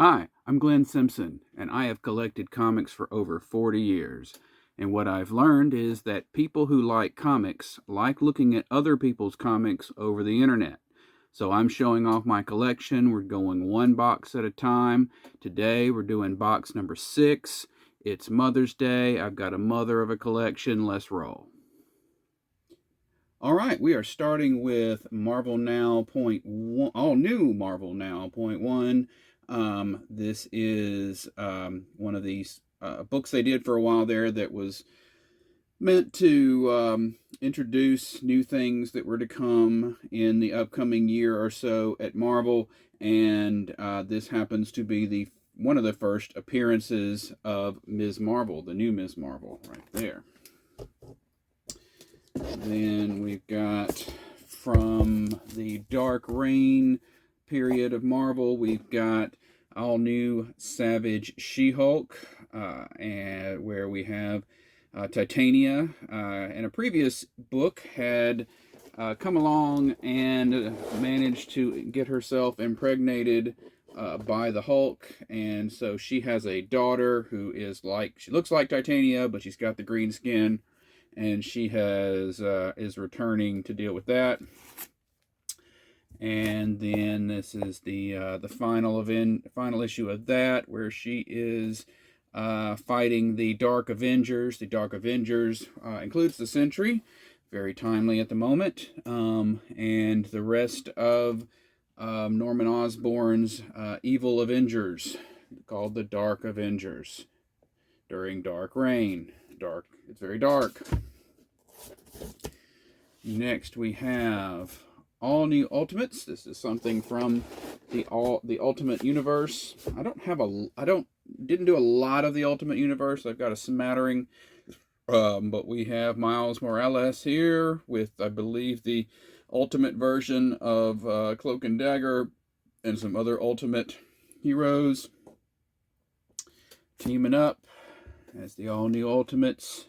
Hi, I'm Glenn Simpson, and I have collected comics for over 40 years. And what I've learned is that people who like comics like looking at other people's comics over the internet. So I'm showing off my collection. We're going one box at a time. Today we're doing box number 6. It's Mother's Day. I've got a mother of a collection. Let's roll. All right, we are starting with Marvel Now Point One, all new Marvel Now Point One. This is one of these books they did for a while there that was meant to introduce new things that were to come in the upcoming year or so at Marvel, and this happens to be the one of the first appearances of Ms. Marvel, the new Ms. Marvel, right there. Then we've got from the Dark Reign period of Marvel, we've got all new Savage She-Hulk, and where we have Titania. In a previous book, had come along and managed to get herself impregnated by the Hulk, and so she has a daughter who is she looks like Titania, but she's got the green skin, and she is returning to deal with that. And then this is the final issue of that, where she is fighting the Dark Avengers. The Dark Avengers includes the Sentry, very timely at the moment, and the rest of Norman Osborn's evil Avengers, called the Dark Avengers, during Dark Reign. It's very dark. Next we have all new Ultimates. This is something from the Ultimate Universe. Didn't do a lot of the Ultimate Universe. I've got a smattering, but we have Miles Morales here with, I believe, the Ultimate version of Cloak and Dagger and some other Ultimate heroes teaming up as the all new Ultimates,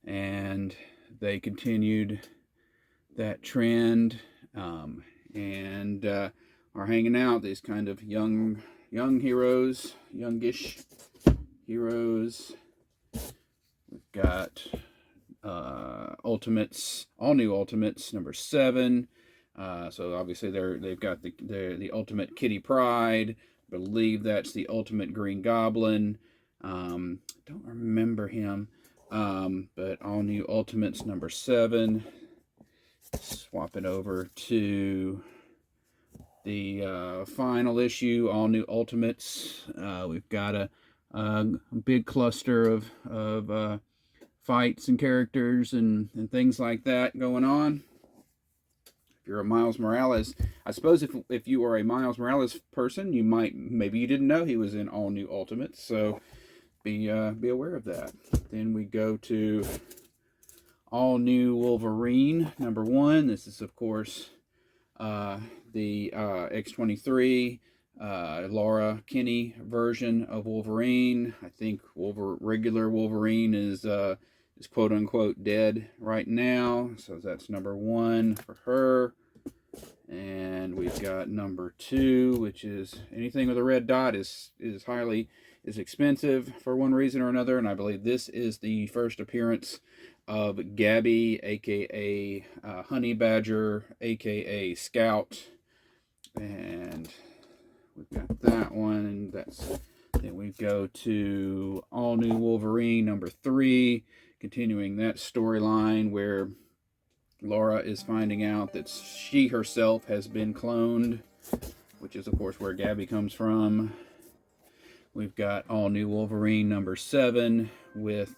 and they continued that trend, and are hanging out, these kind of young heroes, youngish heroes. We've got Ultimates, all new Ultimates number 7. So obviously they've got the Ultimate Kitty Pryde. I believe that's the Ultimate Green Goblin. Don't remember him, but all new Ultimates number 7. Swap it over to the final issue, all new Ultimates. We've got a big cluster of fights and characters and things like that going on. If you're a Miles Morales, I suppose if you are a Miles Morales person, maybe you didn't know he was in all new Ultimates, so be aware of that. Then we go to all new Wolverine number 1. This is, of course, the X-23 Laura Kinney version of Wolverine. I think regular Wolverine is quote unquote dead right now, so that's number 1 for her. And we've got number 2, which is anything with a red dot is expensive for one reason or another, and I believe this is the first appearance of Gabby, aka Honey Badger, aka Scout, and we've got that one. And then we go to all new Wolverine number 3, continuing that storyline where Laura is finding out that she herself has been cloned, which is of course where Gabby comes from. We've got all new Wolverine number 7 with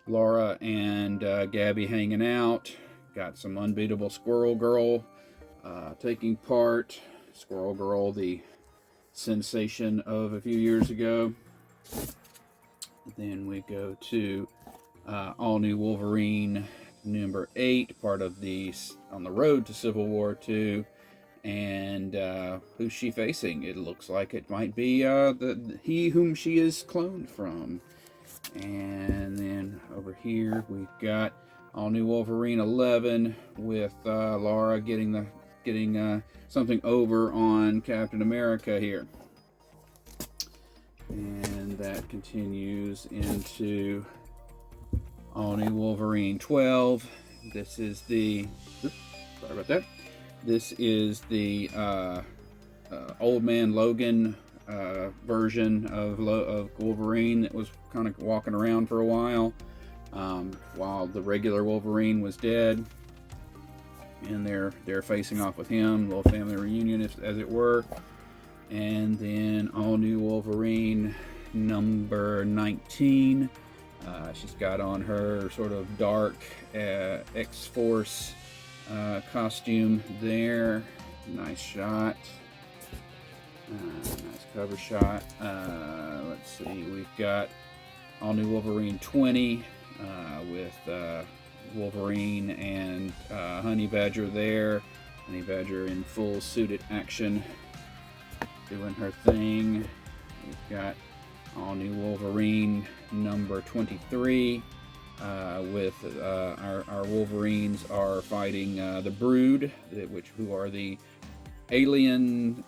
Laura and Gabby hanging out. Got some unbeatable Squirrel Girl taking part. Squirrel Girl, the sensation of a few years ago. Then we go to all new Wolverine number 8, part of On the Road to Civil War 2. And who's she facing? It looks like it might be he whom she is cloned from. And then over here we've got all new Wolverine 11 with Laura getting something over on Captain America here. And that continues into All New Wolverine 12. This is the, sorry about that. This is the Old Man Logan version of Wolverine that was kind of walking around for a while the regular Wolverine was dead. And they're facing off with him, a little family reunion, as it were. And then All New Wolverine number 19. She's got on her sort of dark X-Force costume there. Nice shot. Nice cover shot. Let's see, we've got All New Wolverine 20 with Wolverine and Honey Badger there. Honey Badger in full suited action, doing her thing. We've got All New Wolverine number 23 with our Wolverines are fighting the Brood, who are the alien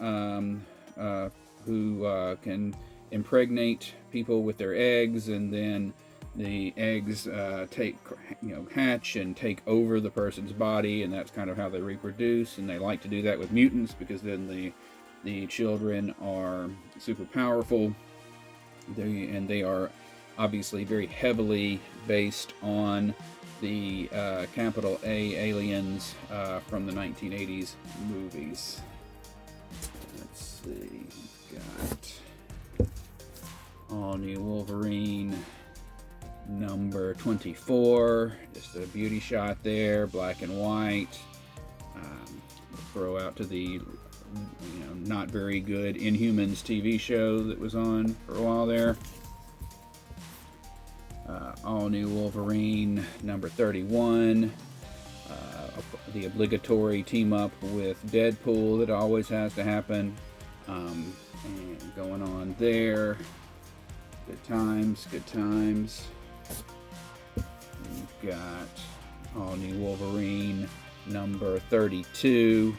who can impregnate people with their eggs, and then the eggs hatch and take over the person's body, and that's kind of how they reproduce. And they like to do that with mutants because then the children are super powerful. They are obviously very heavily based on the capital A aliens from the 1980s movies. Let's see, got All New Wolverine number 24, just a beauty shot there, black and white. Throw out to the not very good Inhumans TV show that was on for a while there. All New Wolverine number 31, the obligatory team up with Deadpool that always has to happen, and going on there. Good times, good times. We've got All New Wolverine number 32.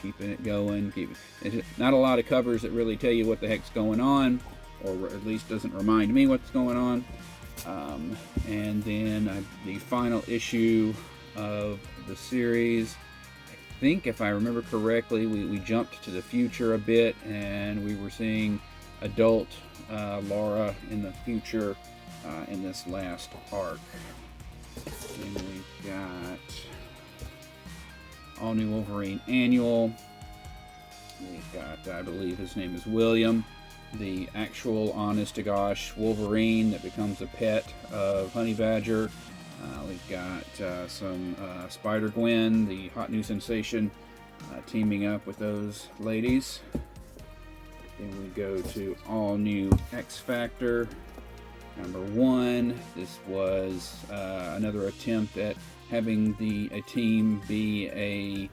Keeping it going. Not a lot of covers that really tell you what the heck's going on, or at least doesn't remind me what's going on. And then the final issue of the series, I think if I remember correctly, we jumped to the future a bit, and we were seeing adult Laura in the future in this last arc. Then we've got All New Wolverine Annual. We've got, I believe his name is William, the actual honest-to-gosh Wolverine that becomes a pet of Honey Badger. We've got some Spider-Gwen, the hot new sensation, teaming up with those ladies. Then we go to All New X-Factor number 1. This was another attempt at having a team be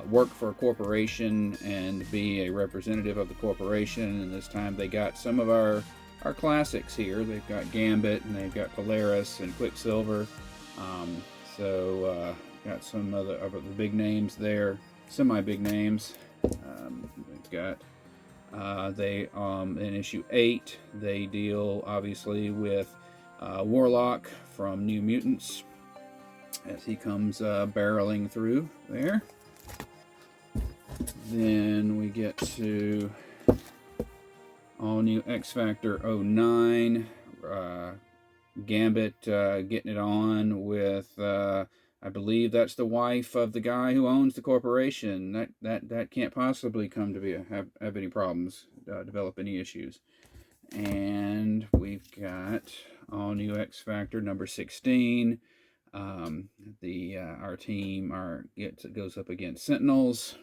work for a corporation and be a representative of the corporation. And this time they got some of our classics here. They've got Gambit, and they've got Polaris and Quicksilver. Got some of the big names there, semi-big names. We've got in issue 8, they deal obviously with Warlock from New Mutants as he comes barreling through there. Then we get to All New X-Factor 09, Gambit getting it on with I believe that's the wife of the guy who owns the corporation. That can't possibly come to have any problems, develop any issues. And we've got All New X-Factor number 16. Our team goes up against Sentinels.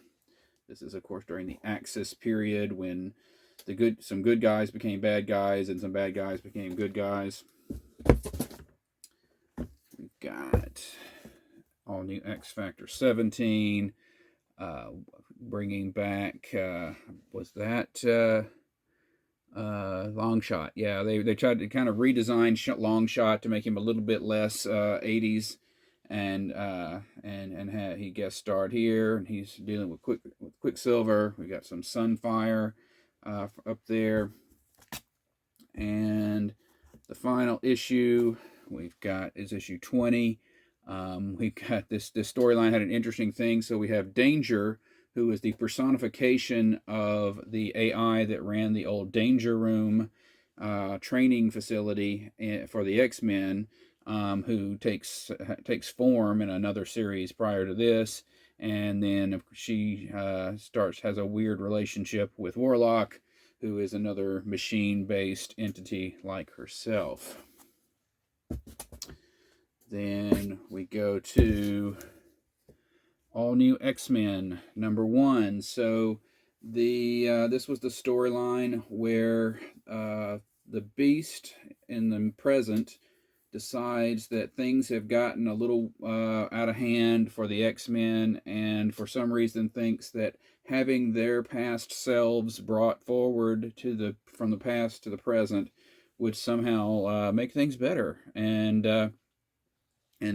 This is, of course, during the Axis period when some good guys became bad guys and some bad guys became good guys. We've got All New X-Factor 17, bringing back, was that Longshot? Yeah, they tried to kind of redesign Longshot to make him a little bit less 80s, and he guest starred here, and he's dealing with Quicksilver. We got some Sunfire, up there. And the final issue we've got is issue 20. We've got this storyline had an interesting thing. So we have Danger, who is the personification of the AI that ran the old Danger Room training facility for the X-Men, who takes form in another series prior to this, and then she has a weird relationship with Warlock, who is another machine-based entity like herself. Then we go to All New X-Men #1. So this was the storyline where the Beast in the present decides that things have gotten a little out of hand for the X-Men, and for some reason thinks that having their past selves brought forward from the past to the present would somehow make things better. And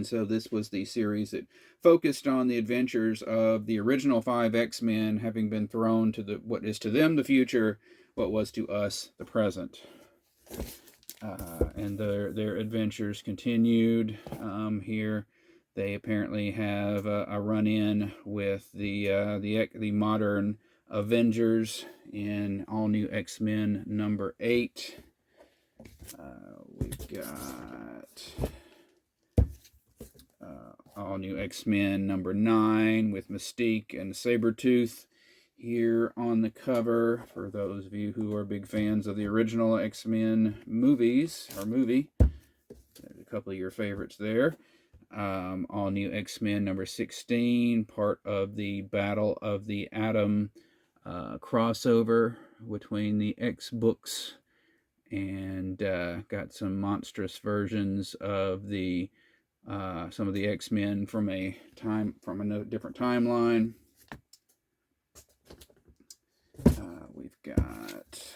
so this was the series that focused on the adventures of the original 5 X-Men having been thrown to what is to them the future, what was to us the present. And their adventures continued here. They apparently have a run-in with the modern Avengers in All New X-Men #8. We've got All New X-Men #9 with Mystique and Sabretooth here on the cover, for those of you who are big fans of the original X-Men movie. There's a couple of your favorites there. All New X-Men #16, part of the Battle of the Atom crossover between the X books, and got some monstrous versions of some of the X-Men from a different timeline. We've got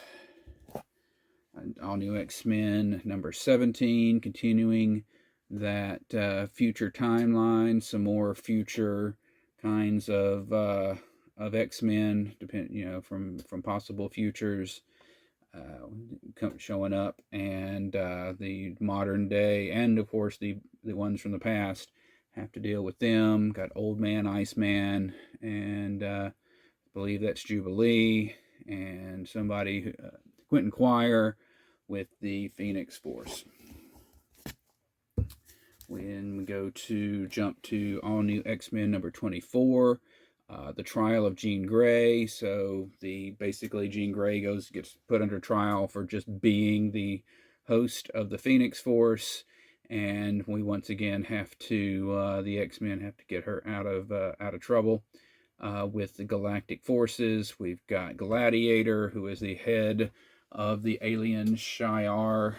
All New X-Men #17, continuing that future timeline. Some more future kinds of X-Men, from possible futures showing up, and the modern day, and of course the ones from the past have to deal with them. Got Old Man Iceman, and I believe that's Jubilee, and somebody, Quentin Quire, with the Phoenix Force. When we jump to All New X-Men #24, the trial of Jean Grey. So basically Jean Grey gets put under trial for just being the host of the Phoenix Force, and we once again the X-Men have to get her out of trouble with the Galactic Forces. We've got Gladiator, who is the head of the alien Shi'ar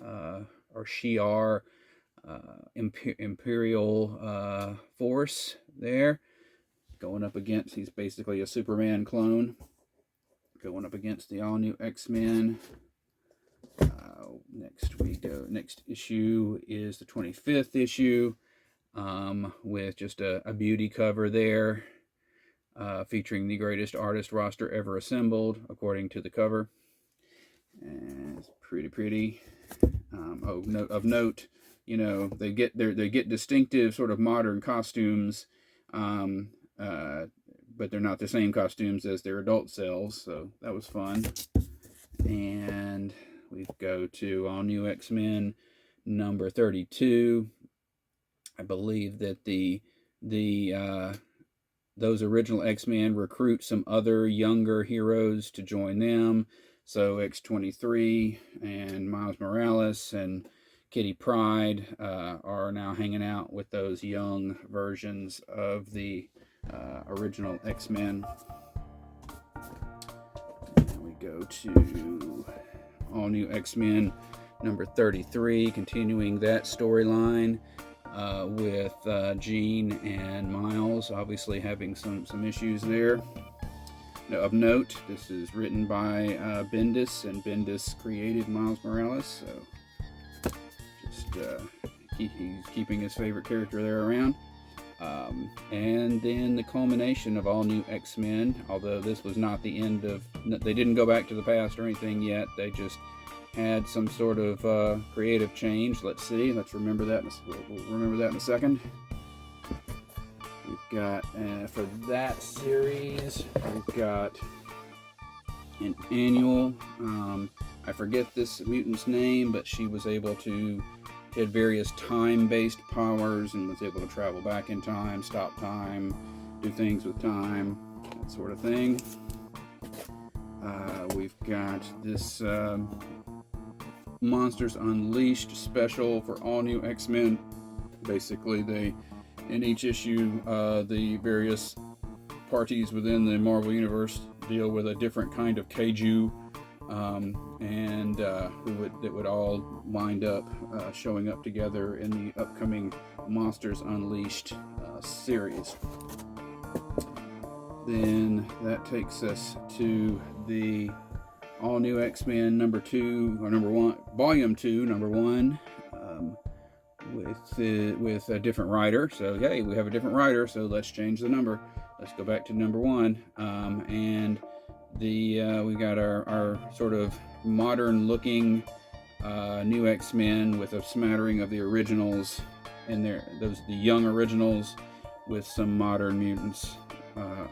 or Shi'ar Imperial force there, going up against, he's basically a Superman clone, going up against the All New X-Men. Next issue is the 25th issue, with just a beauty cover there, featuring the greatest artist roster ever assembled, according to the cover. And it's pretty. Of note, they get distinctive sort of modern costumes, but they're not the same costumes as their adult selves, so that was fun. And we go to All New X-Men #32. I believe that those original X-Men recruit some other younger heroes to join them. So X-23 and Miles Morales and Kitty Pryde are now hanging out with those young versions of the original X-Men. And we go to All New X-Men #33, continuing that storyline with Jean and Miles obviously having some issues there. Now, of note, this is written by Bendis, and Bendis created Miles Morales, so just he's keeping his favorite character there around. And then the culmination of All New X-Men, although this was not the end of, they didn't go back to the past or anything yet, they just had some sort of creative change. Let's see, let's remember that, we'll remember that in a second. We've got, for that series, we've got an annual, I forget this mutant's name, but she was able to, she had various time-based powers and was able to travel back in time, stop time, do things with time, that sort of thing. We've got this Monsters Unleashed special for All New X-Men. Basically, they, in each issue, the various parties within the Marvel Universe deal with a different kind of kaiju, and that would all wind up showing up together in the upcoming Monsters Unleashed series. Then that takes us to the All New X-Men number 2, or number 1, volume 2, number 1, with a different writer. So hey, we have a different writer, so let's change the number. Let's go back to number 1, and we got our sort of modern looking new X-Men with a smattering of the originals in there, the young originals, with some modern mutants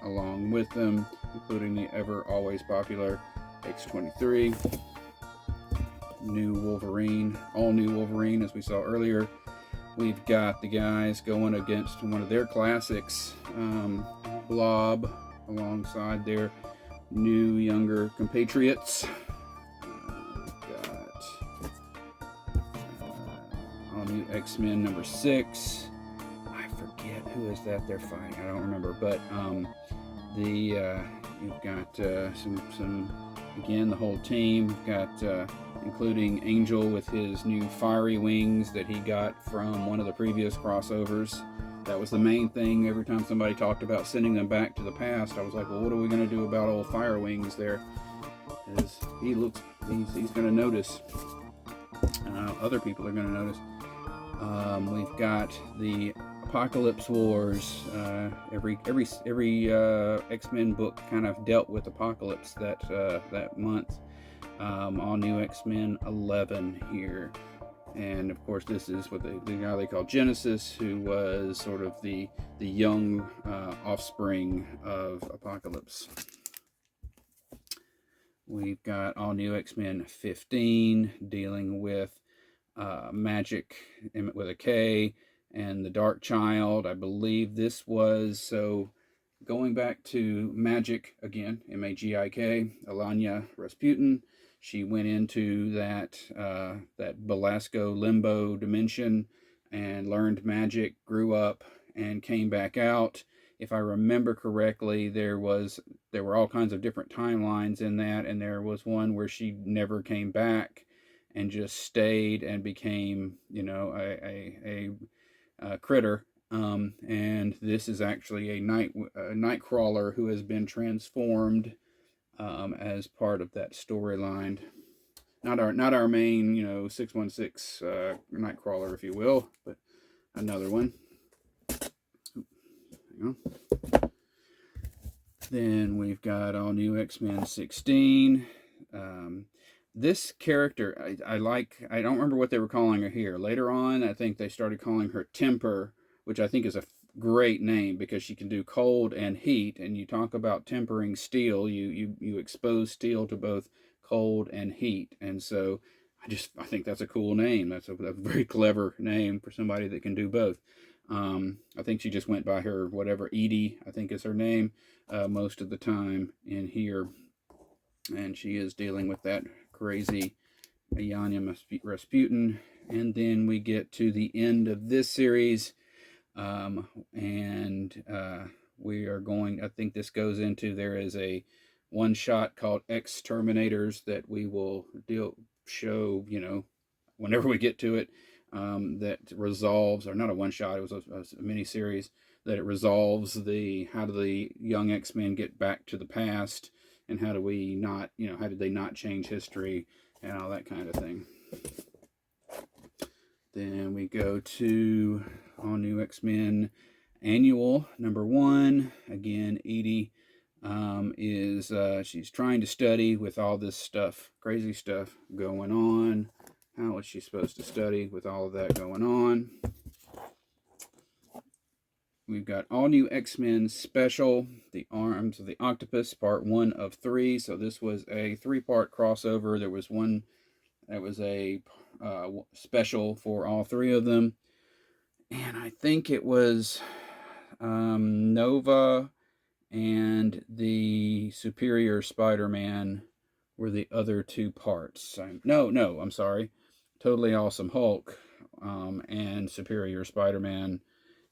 along with them, including the ever always popular X-23, new Wolverine, all new Wolverine, as we saw earlier. We've got the guys going against one of their classics, Blob, alongside their new younger compatriots. We've got all new X-Men number 6. I forget who is that they're fighting. I don't remember, but you've got some again, the whole team. We've got including Angel with his new fiery wings that he got from one of the previous crossovers. That was the main thing. Every time somebody talked about sending them back to the past, I was like, well, what are we going to do about old fire wings there? Because he's going to notice. Other people are going to notice. We've got the Apocalypse Wars. Every X-Men book kind of dealt with Apocalypse that month. All new X-Men 11 here. And of course, this is what the guy they call Genesis, who was sort of the young offspring of Apocalypse. We've got All New X-Men 15, dealing with Magic with a K and the Dark Child. I believe this was, so going back to Magic again, M-A-G-I-K, Alanya Rasputin. She went into that Belasco limbo dimension and learned magic, grew up, and came back out. If I remember correctly, there were all kinds of different timelines in that, and there was one where she never came back and just stayed and became, a critter. And this is actually a Nightcrawler who has been transformed as part of that storyline. Not our main, 616 Nightcrawler, if you will, but another one. Hang on. Then we've got All New X-Men 16. This character, I like. I don't remember what they were calling her here. Later on, I think they started calling her Temper, which I think is a great name because she can do cold and heat. And you talk about tempering steel, you expose steel to both cold and heat. And so I think that's a cool name. That's a very clever name for somebody that can do both. I think she just went by her whatever, Edie, I think is her name, most of the time in here. And she is dealing with that crazy Yanya Rasputin. And then we get to the end of this series. We are going, I think this goes into, there is a one shot called X-Terminators that we will show, whenever we get to it, that resolves, or not a one shot, it was a mini series, that it resolves how do the young X-Men get back to the past, and how do we not, how did they not change history, and all that kind of thing. Then we go to All New X-Men Annual #1. Again, Edie she's trying to study with all this stuff, crazy stuff going on. How is she supposed to study with all of that going on? We've got all new X-Men special, The Arms of the Octopus, part 1 of 3. So this was a 3-part crossover. There was one that was a special for all 3 of them. And I think it was Nova and the Superior Spider-Man were the other 2 parts. I'm sorry. Totally Awesome Hulk and Superior Spider-Man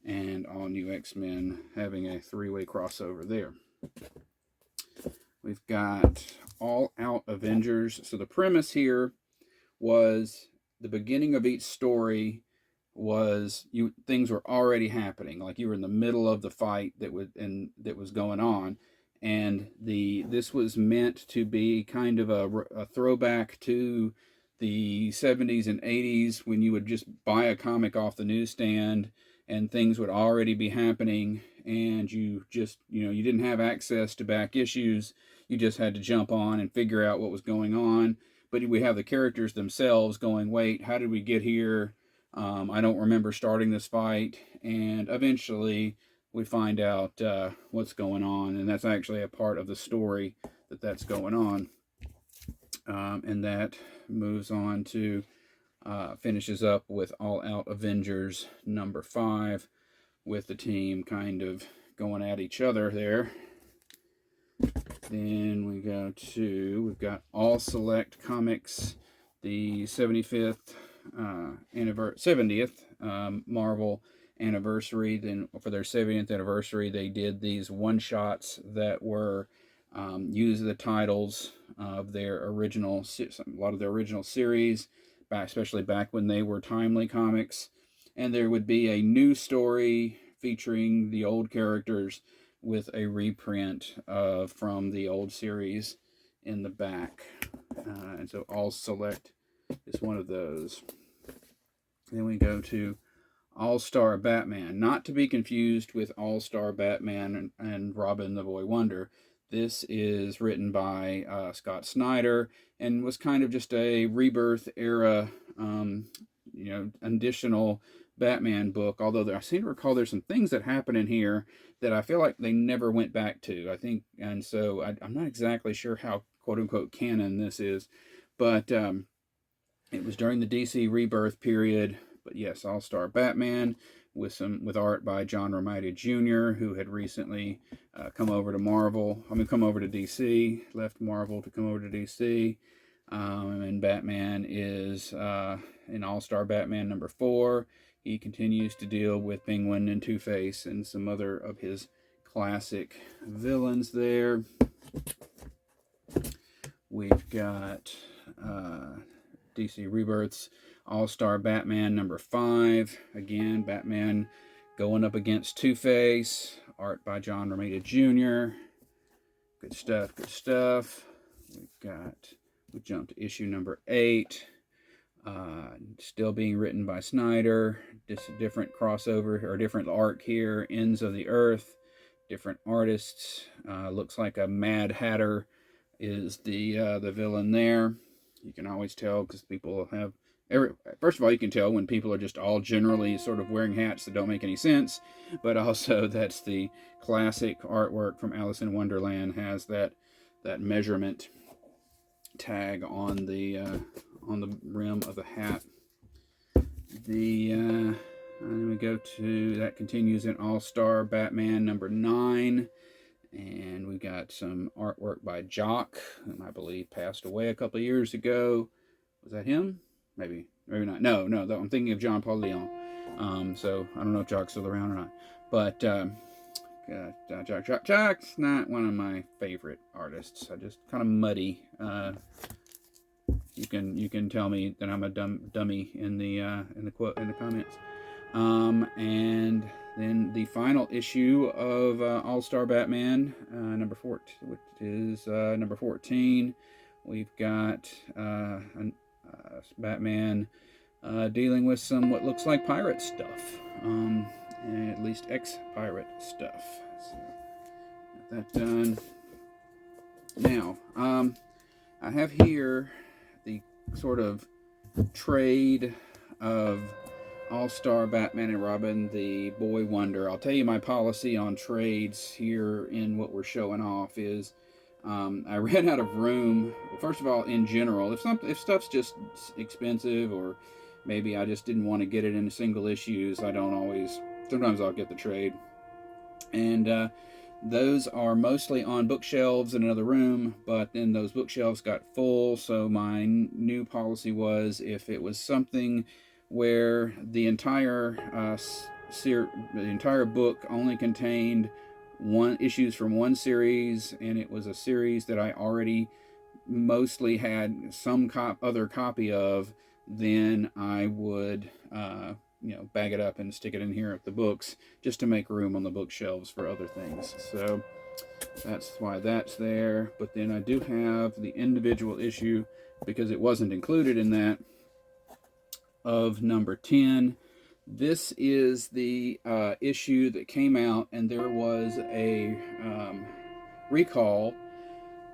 and All New X-Men having a 3-way crossover there. We've got All Out Avengers. So the premise here was the beginning of each story was things were already happening, like you were in the middle of the fight that was going on, and this was meant to be kind of a throwback to the 70s and 80s when you would just buy a comic off the newsstand and things would already be happening, and you didn't have access to back issues. You just had to jump on and figure out what was going on. But we have the characters themselves going, wait, how did we get here? I don't remember starting this fight. And eventually we find out what's going on. And that's actually a part of the story that's going on. And that moves on to, finishes up with All Out Avengers #5, with the team kind of going at each other there. Then we've got All Select Comics, the 70th Marvel anniversary. Then for their 70th anniversary, they did these one-shots that were used the titles of their original, a lot of their original series, especially back when they were Timely Comics. And there would be a new story featuring the old characters with a reprint from the old series in the back. And so All Select is one of those. Then we go to All-Star Batman, not to be confused with All-Star Batman and Robin the Boy Wonder. This is written by Scott Snyder and was kind of just a rebirth era, additional Batman book, although I seem to recall there's some things that happen in here that I feel like they never went back to. I think, and so I'm not exactly sure how quote-unquote canon this is, but it was during the DC rebirth period. But yes, All-Star Batman with art by John Romita Jr., who had recently come over to DC, left Marvel to come over to DC. And Batman is in All-Star Batman #4. He continues to deal with Penguin and Two-Face and some other of his classic villains there. We've got DC Rebirths, All-Star Batman #5. Again, Batman going up against Two-Face. Art by John Romita Jr. Good stuff. We jumped to issue #8. Still being written by Snyder. Just a different crossover or different arc here. Ends of the Earth. Different artists. Looks like a Mad Hatter is the villain there. You can always tell because people have first of all, you can tell when people are just all generally sort of wearing hats that don't make any sense, but also that's the classic artwork from Alice in Wonderland, has that measurement tag on the rim of the hat. Then we go to, that continues in All-Star Batman #9. And we got some artwork by Jock, whom I believe passed away a couple of years ago. Was that him? Maybe not. No, I'm thinking of John Paul Leon. So I don't know if Jock's still around or not. But Jock's not one of my favorite artists. I just kind of muddy. You can tell me that I'm a dummy in the comments. And then the final issue of All-Star Batman, #14, which is number 14. We've got Batman dealing with some what looks like pirate stuff. and at least ex-pirate stuff. So got that done. Now, I have here the sort of trade of All-Star Batman and Robin, the Boy Wonder. I'll tell you my policy on trades here in what we're showing off is I ran out of room. Well, first of all, in general, if stuff's just expensive, or maybe I just didn't want to get it in single issues, I don't always. Sometimes I'll get the trade, and those are mostly on bookshelves in another room. But then those bookshelves got full, so my new policy was if it was something where the entire book only contained issues from one series, and it was a series that I already mostly had some other copy of, then I would bag it up and stick it in here at the books just to make room on the bookshelves for other things. So that's why that's there. But then I do have the individual issue, because it wasn't included in that, of number 10. This is the issue that came out, and there was a recall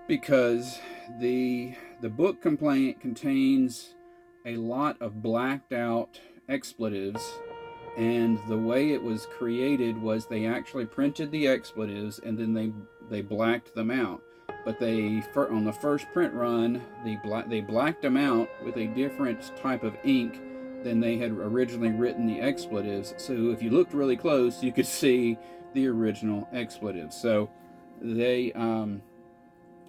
because the book contains a lot of blacked out expletives, and the way it was created was they actually printed the expletives and then they blacked them out. But on the first print run, they blacked them out with a different type of ink than they had originally written the expletives. So if you looked really close, you could see the original expletives. So they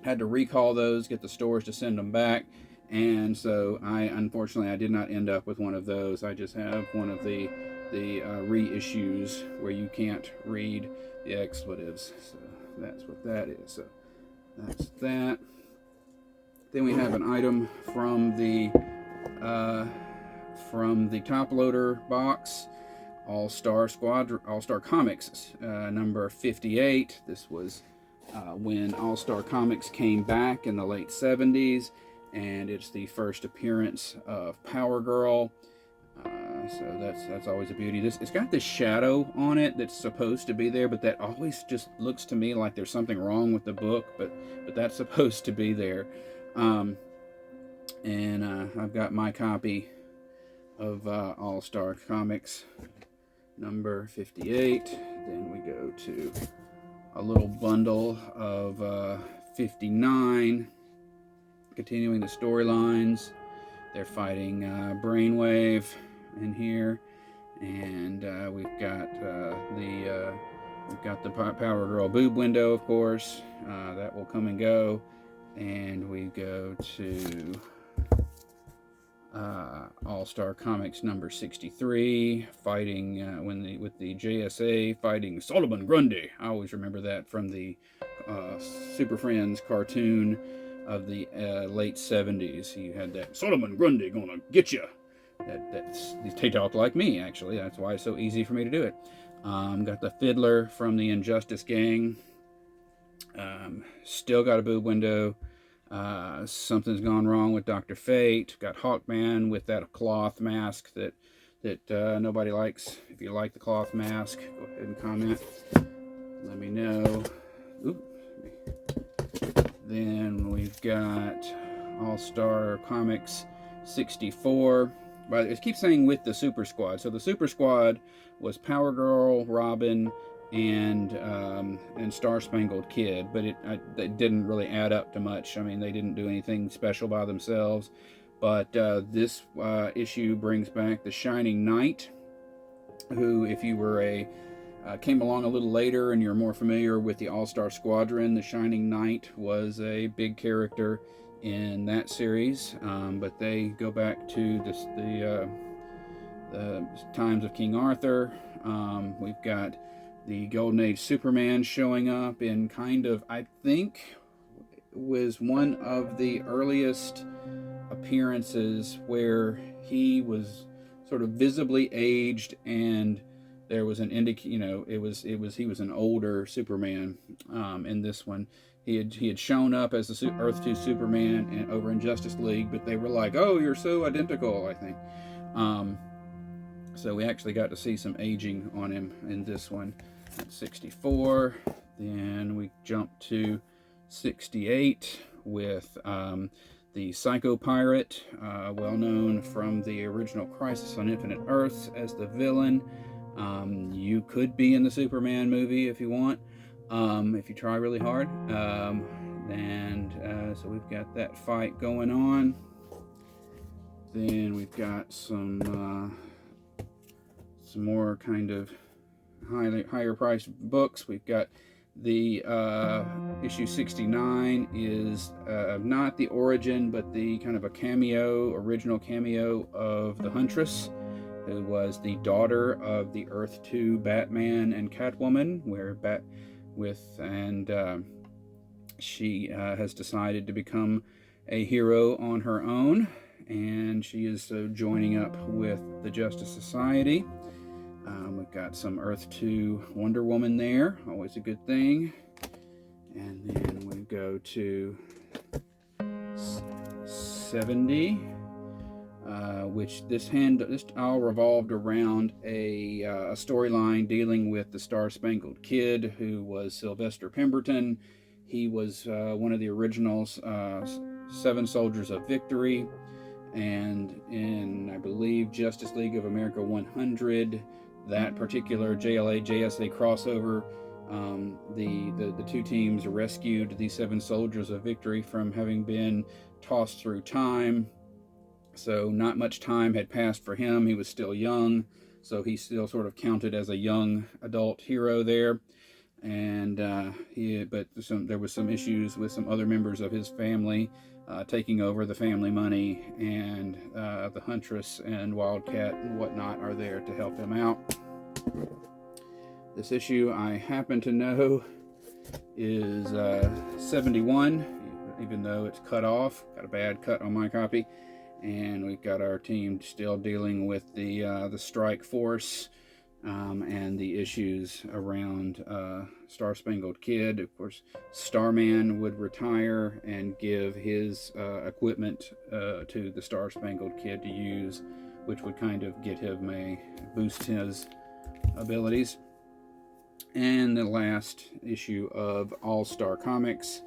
had to recall those, get the stores to send them back. And so unfortunately I did not end up with one of those. I just have one of the reissues where you can't read the expletives. So that's what that is. So that's that. Then we have an item from the top loader box, All-Star Squadron, All-Star Comics, number 58. This was when All-Star Comics came back in the late 70s, and it's the first appearance of Power Girl. So that's always a beauty. It's got this shadow on it that's supposed to be there, but that always just looks to me like there's something wrong with the book. But that's supposed to be there. And I've got my copy of All-Star Comics number 58. Then we go to a little bundle of 59, continuing the storylines. They're fighting Brainwave in here, and we've got the Power Girl boob window, of course. That will come and go, and we go to All-Star Comics number 63, fighting with the JSA fighting Solomon Grundy. I always remember that from the Super Friends cartoon of the late 70s. You had that Solomon Grundy gonna get you. They talk like me, actually. That's why it's so easy for me to do it. Got the Fiddler from the Injustice Gang. Still got a boob window. Something's gone wrong with Dr. Fate. Got Hawkman with that cloth mask that nobody likes. If you like the cloth mask, go ahead and comment. Let me know. Oop. Then we've got All-Star Comics 64. But it keeps saying with the Super Squad. So the Super Squad was Power Girl, Robin, and Star Spangled Kid, but it didn't really add up to much. I mean, they didn't do anything special by themselves. But this issue brings back the Shining Knight, who, if you were came along a little later and you're more familiar with the All-Star Squadron, the Shining Knight was a big character in that series. But they go back to the times of King Arthur. We've got the Golden Age Superman showing up in kind of, I think, was one of the earliest appearances where he was sort of visibly aged, and there was an he was an older Superman. In this one, he had shown up as the Earth 2 Superman over in Justice League, but they were like, "Oh, you're so identical," I think. So we actually got to see some aging on him in this one. At 64. Then we jump to 68 with the Psycho Pirate, well known from the original Crisis on Infinite Earths as the villain. You could be in the Superman movie if you want, if you try really hard. So we've got that fight going on. Then we've got some more kind of higher priced books. We've got the issue 69 is not the origin, but the kind of a original cameo of the Huntress, who was the daughter of the Earth 2 Batman and Catwoman, she has decided to become a hero on her own, and she is joining up with the Justice Society. We've got some Earth 2 Wonder Woman there, always a good thing. And then we go to 70, which this all revolved around a storyline dealing with the Star Spangled Kid, who was Sylvester Pemberton. He was one of the original 7 Soldiers of Victory, and in, I believe, Justice League of America 100, that particular JLA-JSA crossover, the two teams rescued the 7 Soldiers of Victory from having been tossed through time. So not much time had passed for him. He was still young, so he still sort of counted as a young adult hero there. And there was some issues with some other members of his family taking over the family money, and the Huntress and Wildcat and whatnot are there to help him out. This issue, I happen to know, is 71, even though it's cut off. Got a bad cut on my copy. And we've got our team still dealing with the strike force and the issues around Star Spangled Kid. Of course, Starman would retire and give his equipment to the Star Spangled Kid to use, which would kind of boost his abilities. And the last issue of All-Star Comics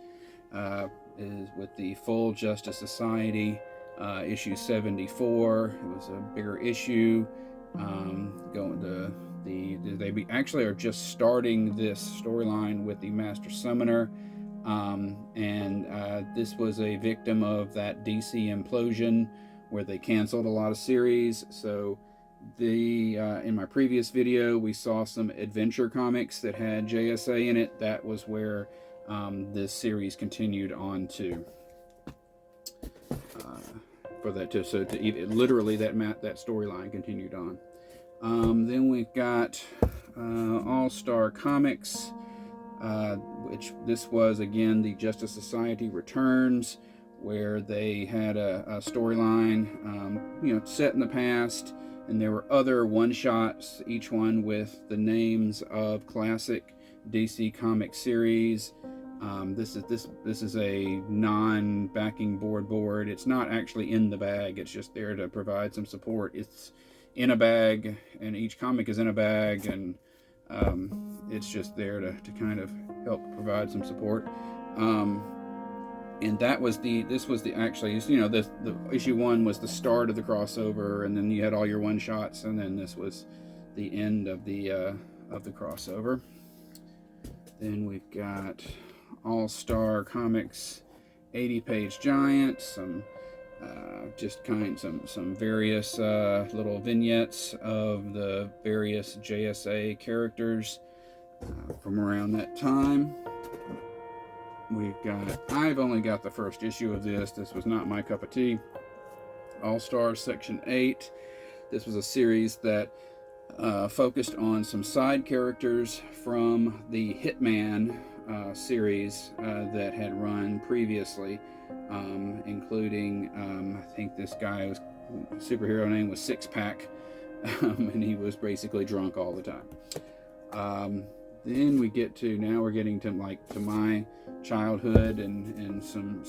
is with the Full Justice Society, issue 74. It was a bigger issue. They actually are just starting this storyline with the Master Summoner, this was a victim of that DC implosion where they canceled a lot of series. So in my previous video, we saw some adventure comics that had JSA in it. That was where this series continued on to. Literally that storyline continued on. Then we've got All-Star Comics, which this was again the Justice Society Returns, where they had a storyline, set in the past, and there were other one-shots, each one with the names of classic DC comic series. This is a non-backing board. It's not actually in the bag. It's just there to provide some support. It's in a bag, and each comic is in a bag, and it's just there to kind of help provide some support. And this was the issue 1 was the start of the crossover, and then you had all your one shots, and then this was the end of the crossover. Then we've got All-Star Comics 80-page giant, some various little vignettes of the various JSA characters from around that time. I've only got the first issue of this. This was not my cup of tea. All-Stars Section 8. This was a series that focused on some side characters from the Hitman series that had run previously, including I think this guy's superhero name was Six Pack, and he was basically drunk all the time. Then we're getting to my childhood and some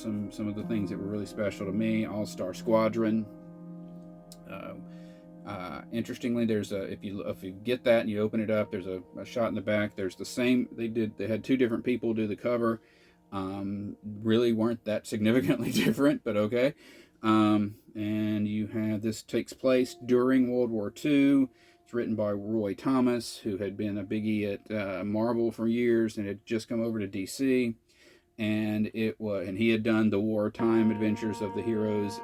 of the things that were really special to me. All-Star Squadron. Interestingly, there's a if you get that and you open it up, there's a shot in the back. There's the same. They had two different people do the cover. Really weren't that significantly different, but okay. And you have this takes place during World War II. It's written by Roy Thomas, who had been a biggie at Marvel for years and had just come over to DC. And he had done the wartime adventures of the heroes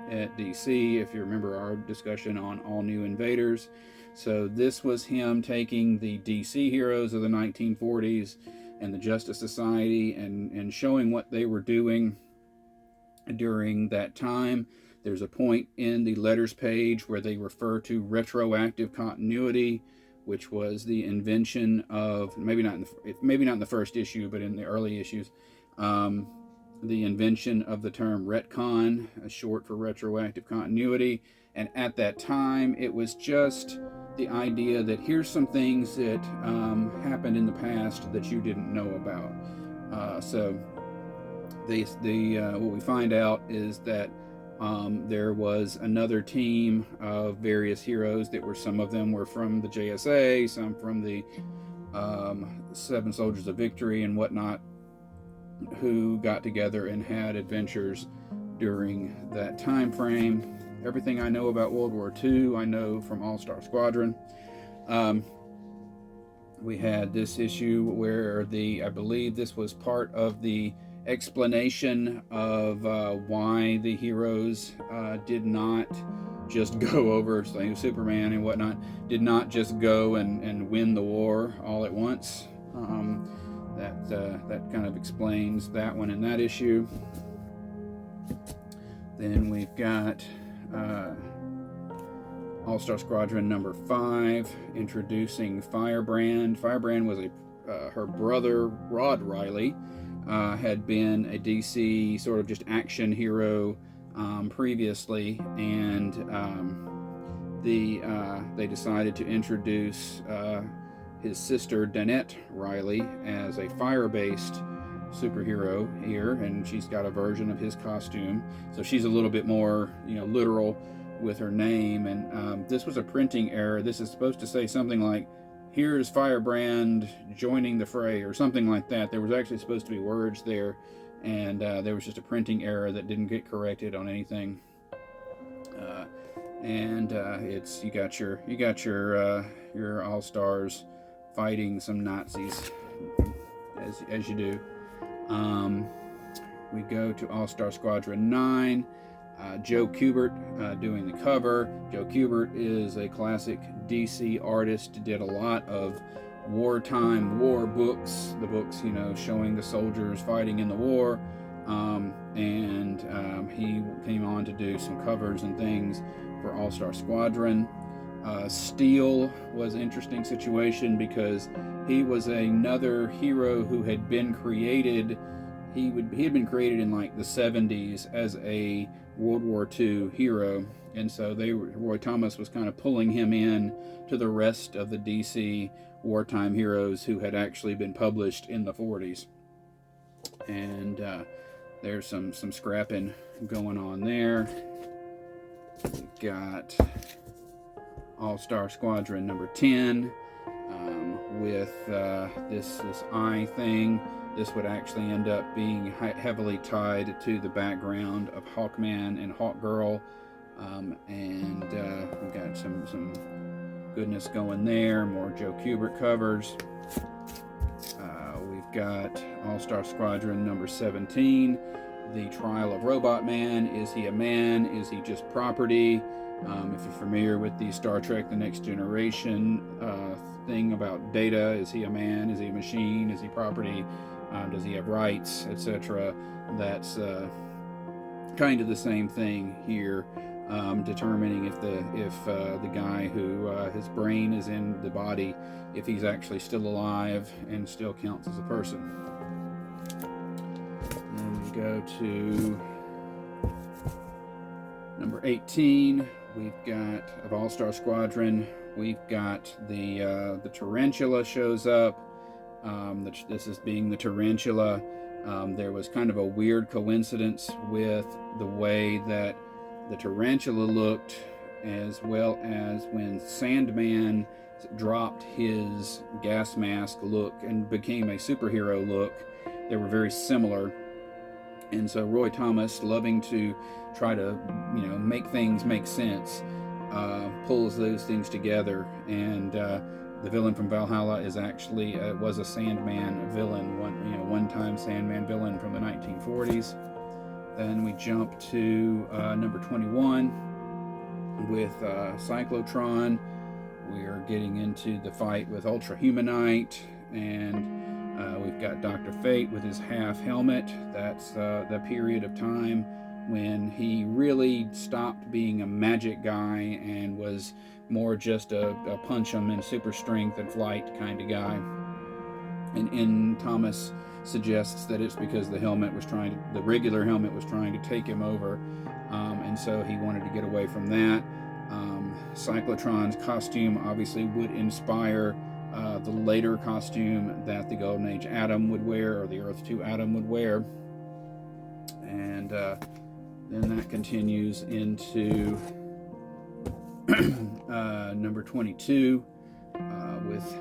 at DC, if you remember our discussion on All New Invaders. So this was him taking the DC heroes of the 1940s and the Justice Society and showing what they were doing during that time. There's a point in the letters page where they refer to retroactive continuity, which was the invention of, maybe not in the first issue, but in the early issues, the invention of the term retcon, short for retroactive continuity. And at that time, it was just the idea that here's some things that happened in the past that you didn't know about. So what we find out is that there was another team of various heroes that were, some of them were from the JSA, some from the Seven Soldiers of Victory and whatnot, who got together and had adventures during that time frame. Everything I know about World War II, I know from All-Star Squadron. We had this issue where I believe this was part of the explanation of why the heroes did not just go over, like Superman and whatnot, did not just go and win the war all at once. That kind of explains that one in that issue. Then we've got All-Star Squadron number 5, introducing Firebrand. Firebrand was her brother, Rod Riley, had been a DC sort of just action hero previously, and they decided to introduce his sister Danette Riley as a fire-based superhero here, and she's got a version of his costume, so she's a little bit more, literal with her name. And this was a printing error. This is supposed to say something like, here's Firebrand joining the fray, or something like that. There was actually supposed to be words there, and there was just a printing error that didn't get corrected on anything. It's you got your all-stars fighting some Nazis, as you do. We go to All-Star Squadron 9. Joe Kubert doing the cover. Joe Kubert is a classic DC artist, did a lot of wartime war books, the books, showing the soldiers fighting in the war. He came on to do some covers and things for All-Star Squadron. Steel was an interesting situation because he was another hero who had been created. He had been created in like the 70s as a World War II hero, and so Roy Thomas was kind of pulling him in to the rest of the DC wartime heroes who had actually been published in the 40s. And there's some scrapping going on there. We've got All-Star Squadron number 10 with this eye thing. This would actually end up being heavily tied to the background of Hawkman and Hawkgirl, we've got some goodness going there. More Joe Kubert covers. We've got All-Star Squadron number 17, The Trial of Robot Man. Is he a man? Is he just property? If you're familiar with the Star Trek The Next Generation thing about Data, is he a man? Is he a machine? Is he property? Does he have rights, etc.? That's kind of the same thing here, determining if the guy who his brain is in the body, if he's actually still alive and still counts as a person. And then we go to number 18. We've got, of All-Star Squadron, we've got the Tarantula shows up. This is being the Tarantula. There was kind of a weird coincidence with the way that the Tarantula looked as well as when Sandman dropped his gas mask look and became a superhero look. They were very similar. And so Roy Thomas, loving to try to, make things make sense, pulls those things together. And the villain from Valhalla is actually was a Sandman villain, one-time Sandman villain from the 1940s. Then we jump to number 21 with Cyclotron. We are getting into the fight with Ultra Humanite, and we've got Dr. Fate with his half helmet. That's the period of time when he really stopped being a magic guy and was more just a punch 'em in super strength and flight kind of guy. And Thomas suggests that it's because the regular helmet was trying to take him over, and so he wanted to get away from that. Cyclotron's costume obviously would inspire the later costume that the Golden Age Atom would wear, or the Earth 2 Atom would wear. And then that continues into number 22 with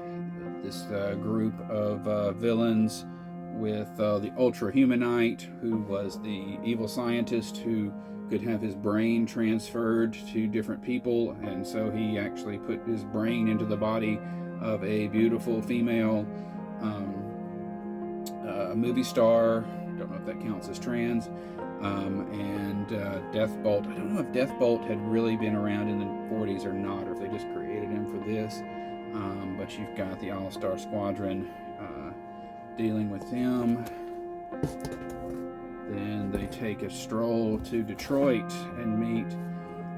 this group of villains with the Ultra Humanite, who was the evil scientist who could have his brain transferred to different people, and so he actually put his brain into the body of a beautiful female movie star. Don't know if that counts as trans. And Deathbolt. I don't know if Deathbolt had really been around in the 40s or not, or if they just created him for this. But you've got the All-Star Squadron dealing with him. Then they take a stroll to Detroit and meet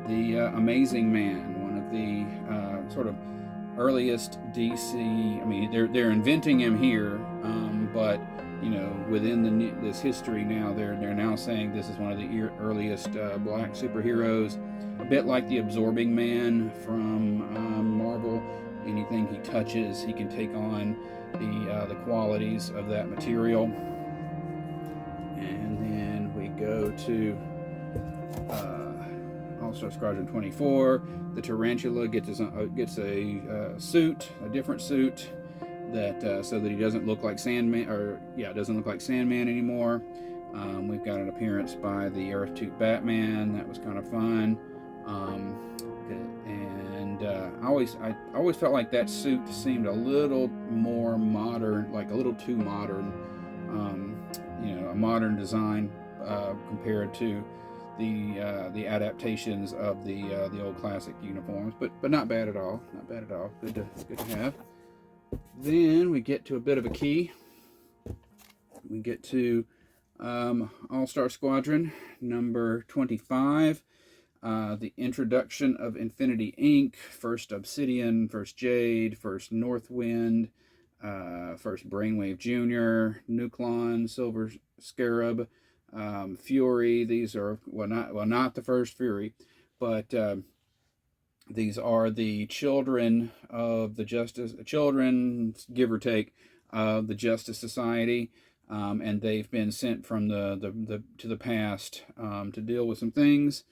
the Amazing Man, one of the sort of earliest DC. I mean, they're inventing him here, but within this history now, they're now saying this is one of the earliest black superheroes, a bit like the Absorbing Man from Marvel. Anything he touches, he can take on the qualities of that material. And then we go to All-Star Squadron 24. The Tarantula gets a suit, a different suit, that so that he doesn't look like Sandman, doesn't look like Sandman anymore. We've got an appearance by the Earth 2 Batman. That was kind of fun. And I always felt like that suit seemed a little more modern, like a little too modern. A modern design compared to the adaptations of the old classic uniforms, but not bad at all. Not bad at all. Good to have. Then we get to a bit of a key. We get to All-Star Squadron number 25. The introduction of Infinity Inc., first Obsidian, first Jade, first Northwind, first Brainwave Jr., Nuklon, Silver Scarab, Fury. These are not the first Fury, but these are the children of the children, give or take, of the Justice Society, and they've been sent from to the past to deal with some things.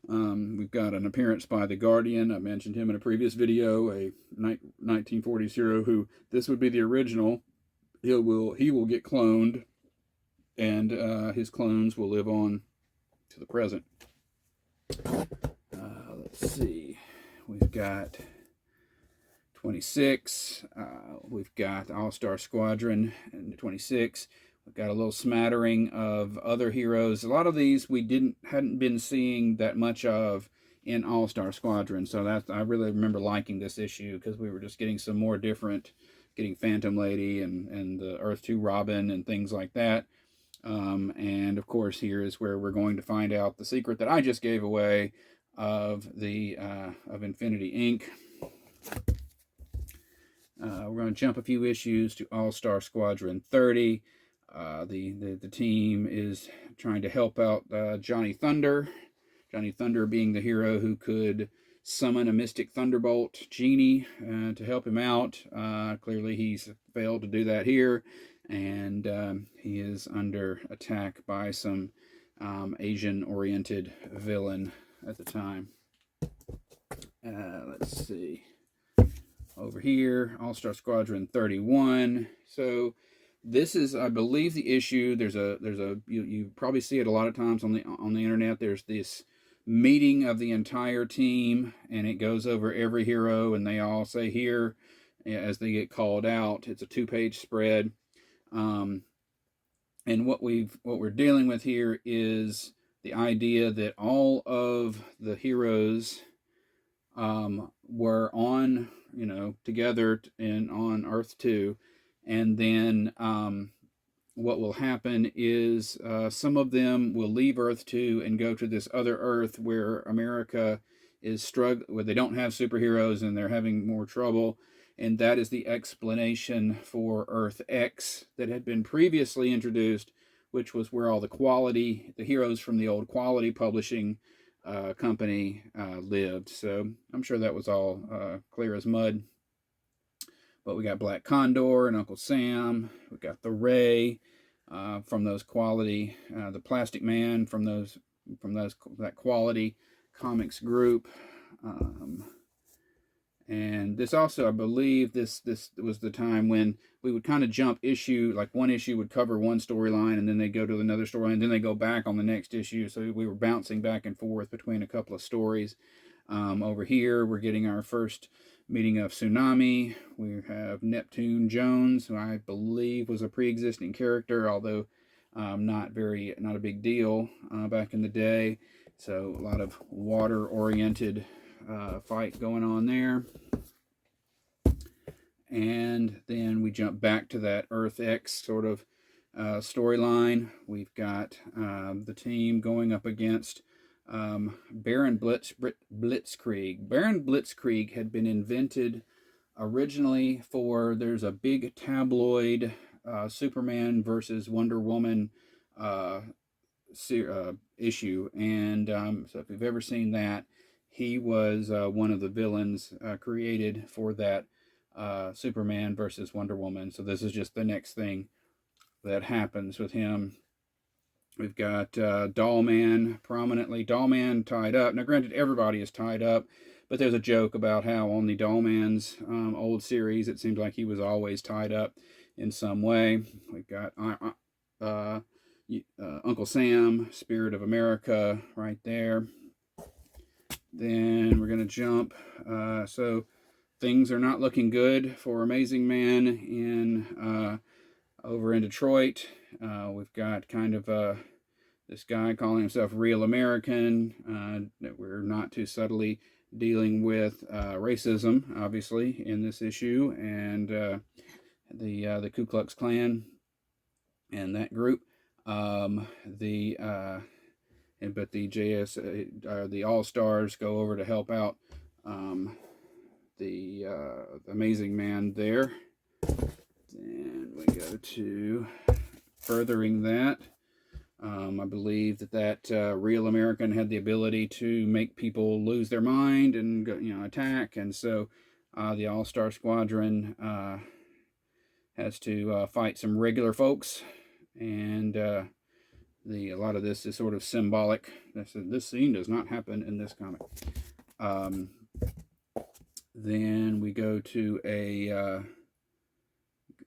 We've got an appearance by the Guardian. I mentioned him in a previous video, a 1940s hero who, this would be the original. He will get cloned, and his clones will live on to the present. Let's see. We've got 26. We've got All-Star Squadron and 26. We've got a little smattering of other heroes. A lot of these we hadn't been seeing that much of in All-Star Squadron. So I really remember liking this issue because we were just getting some more different, getting Phantom Lady and the Earth 2 Robin and things like that. And of course, here is where we're going to find out the secret that I just gave away of Infinity Inc. We're going to jump a few issues to All-Star Squadron 30. The team is trying to help out Johnny Thunder. Johnny Thunder being the hero who could summon a Mystic Thunderbolt genie to help him out. Clearly he's failed to do that here, and he is under attack by some Asian-oriented villain at the time. let's see. Over here, All-Star Squadron 31. So this is, I believe, the issue. You probably see it a lot of times on the internet. There's this meeting of the entire team, and it goes over every hero, and they all say here as they get called out. It's a 2-page spread. And what we're dealing with here is the idea that all of the heroes were on, together on Earth 2, and then what will happen is some of them will leave Earth 2 and go to this other Earth where America is struggling, where they don't have superheroes and they're having more trouble. And that is the explanation for Earth X that had been previously introduced, which was where all the heroes from the old Quality Publishing company lived. So I'm sure that was all clear as mud. But we got Black Condor and Uncle Sam. We got the Ray from those Quality, the Plastic Man from that Quality Comics group. And this also, I believe, this was the time when we would kind of jump issue, like one issue would cover one storyline, and then they go to another storyline, and then they go back on the next issue. So we were bouncing back and forth between a couple of stories. Over here, we're getting our first meeting of Tsunami. We have Neptune Jones, who I believe was a pre-existing character, although not a big deal back in the day. So a lot of water-oriented fight going on there. And then we jump back to that Earth X sort of storyline. We've got the team going up against Baron Blitzkrieg. Baron Blitzkrieg had been invented originally there's a big tabloid Superman versus Wonder Woman issue. And so if you've ever seen that, he was one of the villains created for that Superman versus Wonder Woman. So this is just the next thing that happens with him. We've got Dollman prominently. Dollman tied up. Now, granted, everybody is tied up, but there's a joke about how on the Dollman's old series, it seems like he was always tied up in some way. We've got Uncle Sam, Spirit of America, right there. Then we're going to jump. So things are not looking good for Amazing Man over in Detroit. We've got kind of this guy calling himself Real American. That we're not too subtly dealing with racism, obviously, in this issue, and the Ku Klux Klan and that group. But the All Stars go over to help out the Amazing Man there. And we go to furthering that. I believe that Real American had the ability to make people lose their mind and attack, and so the All-Star Squadron has to fight some regular folks, and a lot of this is sort of symbolic. This scene does not happen in this comic. Then we go to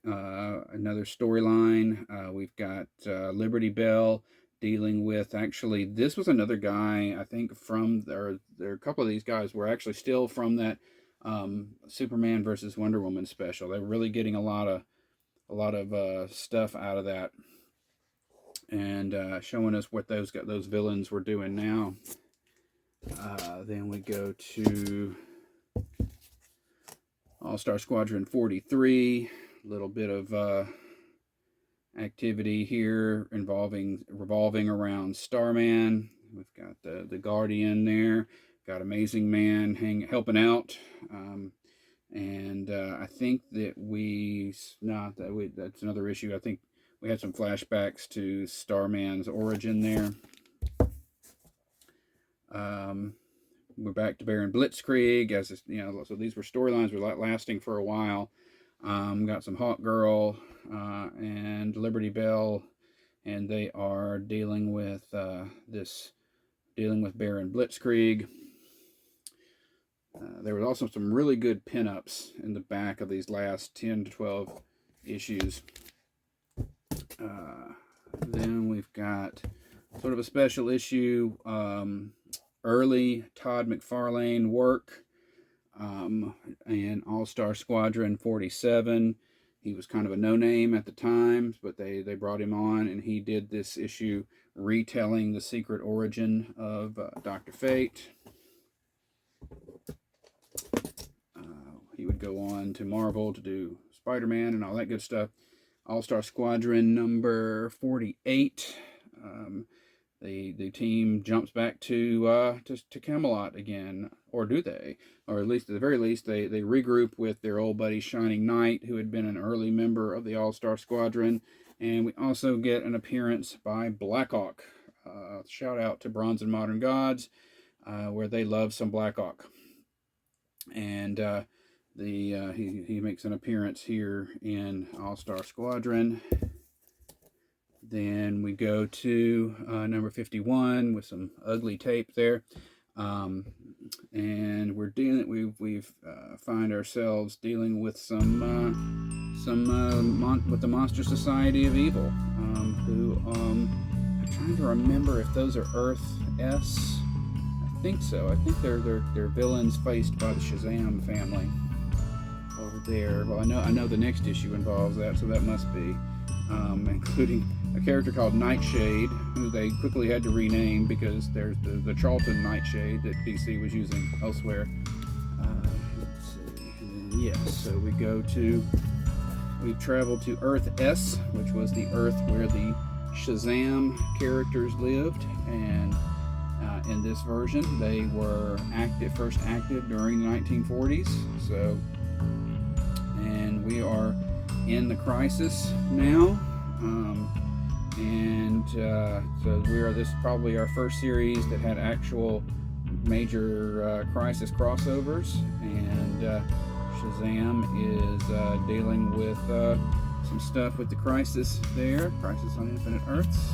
another storyline. We've got Liberty Bell dealing with, actually, this was another guy, I think, there are a couple of these guys were actually still from that Superman versus Wonder Woman special. They're really getting a lot of stuff out of that, and showing us what those villains were doing now. Then we go to All-Star Squadron 43. A little bit of activity here revolving around Starman. We've got the Guardian there. Got Amazing Man helping out. And I think that that's another issue. I think we had some flashbacks to Starman's origin there. We're back to Baron Blitzkrieg, so these were storylines were lasting for a while. Got some Hawk Girl and Liberty Bell, and they are dealing with Baron Blitzkrieg. There was also some really good pinups in the back of these last 10 to 12 issues. Then we've got sort of a special issue, early Todd McFarlane work, and All-Star Squadron 47. He was kind of a no-name at the time, but they brought him on, and he did this issue retelling the secret origin of Dr. Fate. He would go on to Marvel to do Spider-Man and all that good stuff. All-Star Squadron number 48. The team jumps back to Camelot again, or do they? Or at least, at the very least, they regroup with their old buddy Shining Knight, who had been an early member of the All-Star Squadron. And we also get an appearance by Blackhawk. Shout out to Bronze and Modern Gods, where they love some Blackhawk. And he makes an appearance here in All-Star Squadron. Then we go to number 51 with some ugly tape there, and we find ourselves dealing with with the Monster Society of Evil, who I'm trying to remember if those are Earth S. I think so. I think they're villains faced by the Shazam family over there. Well, I know the next issue involves that, so that must be, including a character called Nightshade, who they quickly had to rename because there's the Charlton Nightshade that DC was using elsewhere. Let's see. And then, yes, so we've traveled to Earth S, which was the Earth where the Shazam characters lived, and in this version they were first active during the 1940s. So, and we are in the Crisis now. So this is probably our first series that had actual major Crisis crossovers, and Shazam is dealing with some stuff with the Crisis there, Crisis on Infinite Earths.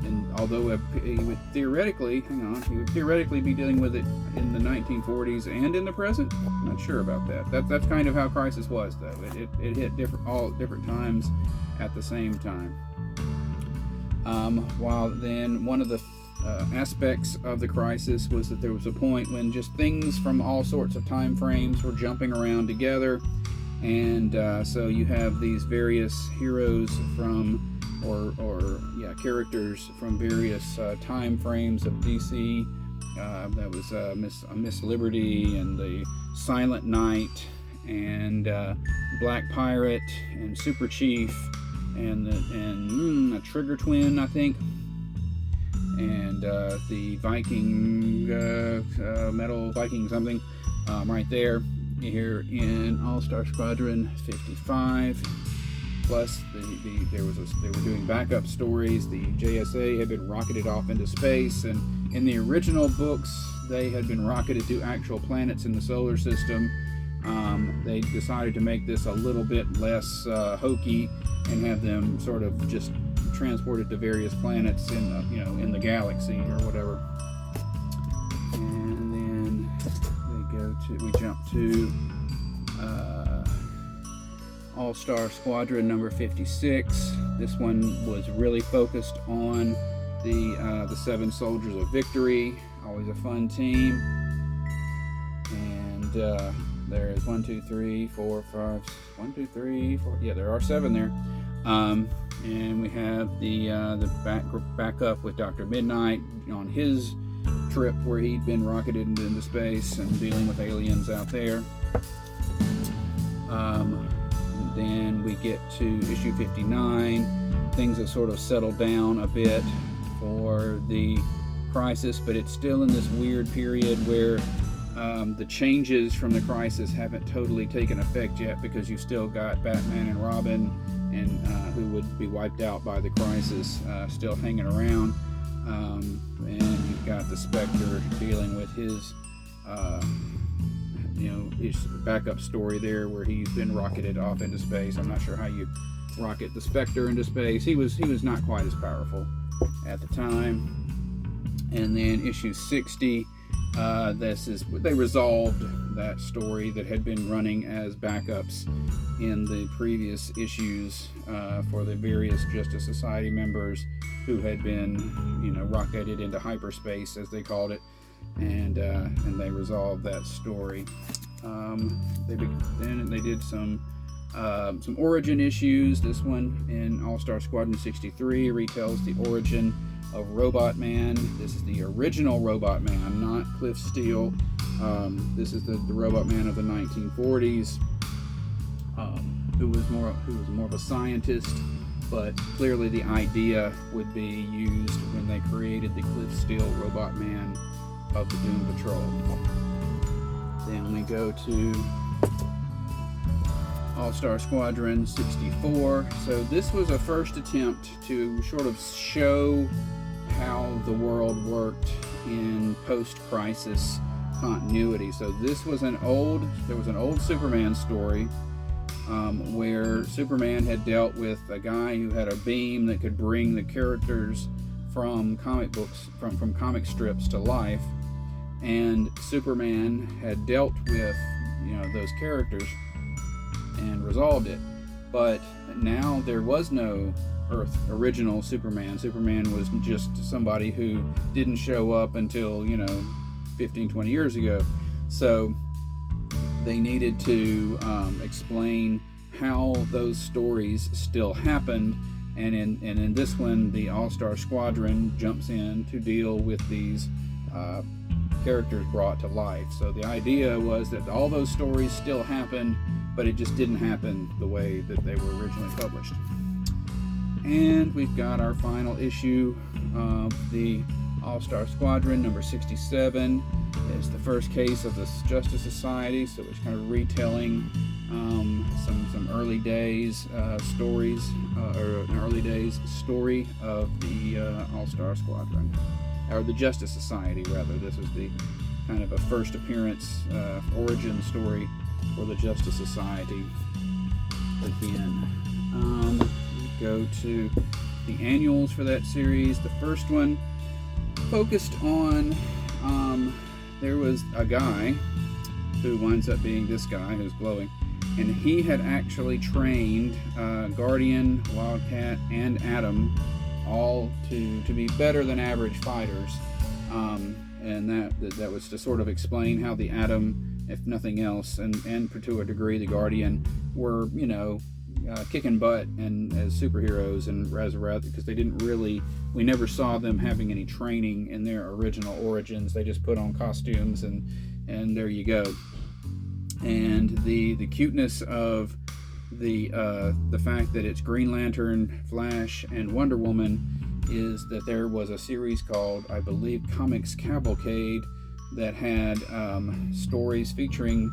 And although he would theoretically be dealing with it in the 1940s and in the present, I'm not sure about that. That's kind of how Crisis was, though. It hit different times at the same time. While then one of the aspects of the Crisis was that there was a point when just things from all sorts of time frames were jumping around together, and so you have these various heroes from characters from various time frames of DC. That was Miss Liberty and the Silent Knight and Black Pirate and Super Chief and a Trigger Twin, I think, and the Viking Metal Viking something right there here in All-Star Squadron 55. Plus, they were doing backup stories. The JSA had been rocketed off into space, and in the original books, they had been rocketed to actual planets in the solar system. They decided to make this a little bit less hokey and have them sort of just transported to various planets in the galaxy or whatever. And then we jump to All-Star Squadron number 56. This one was really focused on the 7 Soldiers of Victory. Always a fun team. And there is 1, 2, 3, 4, 5. 1, 2, 3, 4. Yeah, there are 7 there. And we have the backup with Dr. Midnight on his trip where he'd been rocketed into space and dealing with aliens out there. Then we get to issue 59. Things have sort of settled down a bit for the Crisis, but it's still in this weird period where the changes from the Crisis haven't totally taken effect yet, because you've still got Batman and Robin, and who would be wiped out by the Crisis, still hanging around, and you've got the Spectre dealing with his his backup story there where he's been rocketed off into space. I'm not sure how you rocket the Spectre into space. He was not quite as powerful at the time. And then issue 60 They resolved that story that had been running as backups in the previous issues for the various Justice Society members who had been, rocketed into hyperspace, as they called it, and they resolved that story. They did some origin issues. This one in All-Star Squadron 63 retells the origin of Robot Man. This is the original Robot Man, not Cliff Steele. This is the Robot Man of the 1940s, who was more of a scientist, but clearly the idea would be used when they created the Cliff Steele Robot Man of the Doom Patrol. Then we go to All-Star Squadron 64. So this was a first attempt to sort of show how the world worked in post-crisis continuity. So this was an old Superman story where Superman had dealt with a guy who had a beam that could bring the characters from comic books, from comic strips to life, and Superman had dealt with those characters and resolved it. But now there was no original Superman. Superman was just somebody who didn't show up until 15-20 years ago. So they needed to explain how those stories still happened, and in this one the All-Star Squadron jumps in to deal with these characters brought to life. So the idea was that all those stories still happened, but it just didn't happen the way that they were originally published. And we've got our final issue of the All-Star Squadron, number 67. It's the first case of the Justice Society, so it's kind of retelling some early days stories, or an early days story of the All-Star Squadron, or the Justice Society rather. This is the kind of a first appearance, origin story for the Justice Society again. We go to the annuals for that series. The first one focused on there was a guy who winds up being this guy who's glowing, and he had actually trained Guardian, Wildcat, and Atom all to be better than average fighters, and that was to sort of explain how the Atom, if nothing else, and to a degree the Guardian, were kicking butt and as superheroes, and because we never saw them having any training in their original origins. They just put on costumes and there you go. And the cuteness of the fact that it's Green Lantern, Flash, and Wonder Woman is that there was a series called, I believe, Comics Cavalcade, that had stories featuring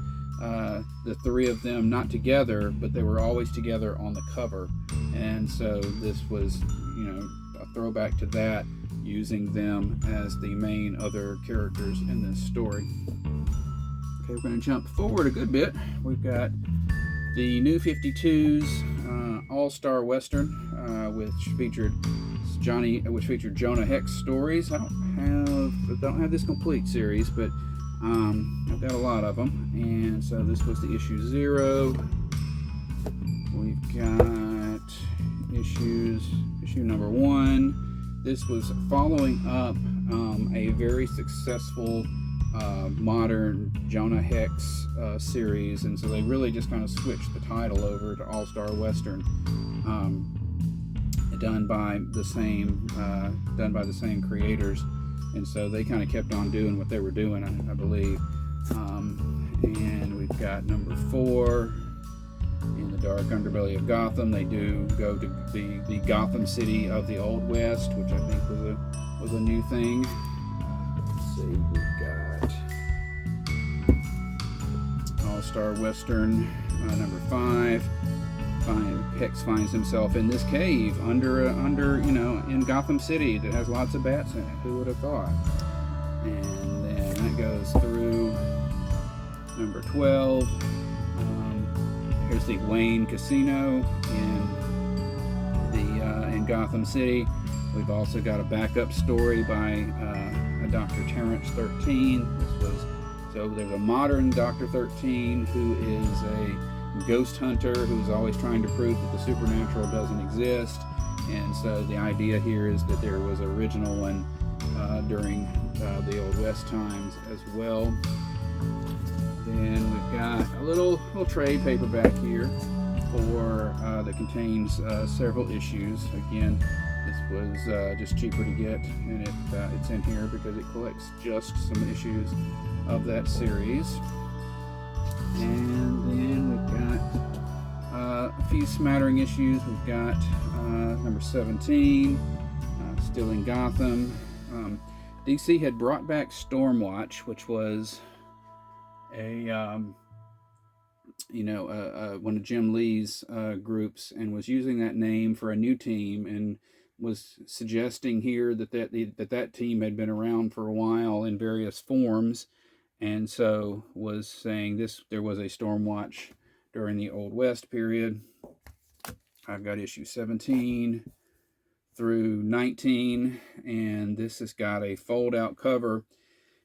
the three of them, not together, but they were always together on the cover. And so this was, a throwback to that, using them as the main other characters in this story. Okay, we're going to jump forward a good bit. We've got the New 52's All-Star Western, which featured Jonah Hex stories. I don't have this complete series, but I've got a lot of them, and so this was the issue 0. We've got issue number 1. This was following up a very successful modern Jonah Hex series, and so they really just kind of switched the title over to All-Star Western, done by the same creators. And so they kind of kept on doing what they were doing, I believe. And we've got number 4, in the dark underbelly of Gotham. They do go to the Gotham City of the Old West, which I think was a new thing. Let's see, we've got All-Star Western, number 5. Hex finds himself in this cave under in Gotham City that has lots of bats in it. Who would have thought? And then that goes through number 12. Here's the Wayne Casino in Gotham City. We've also got a backup story by Dr. Terrence 13. So there's a modern Dr. 13 who is a ghost hunter who's always trying to prove that the supernatural doesn't exist. And so the idea here is that there was an original one during the Old West times as well. Then we've got a little trade paperback here that contains several issues. Again, this was just cheaper to get, and it's in here because it collects just some issues of that series. And then we've got a few smattering issues. We've got number 17, still in Gotham. DC had brought back Stormwatch, which was one of Jim Lee's groups, and was using that name for a new team, and was suggesting here that team had been around for a while in various forms, and so was saying there was a Stormwatch during the Old West period. I've got issue 17 through 19, and this has got a fold-out cover.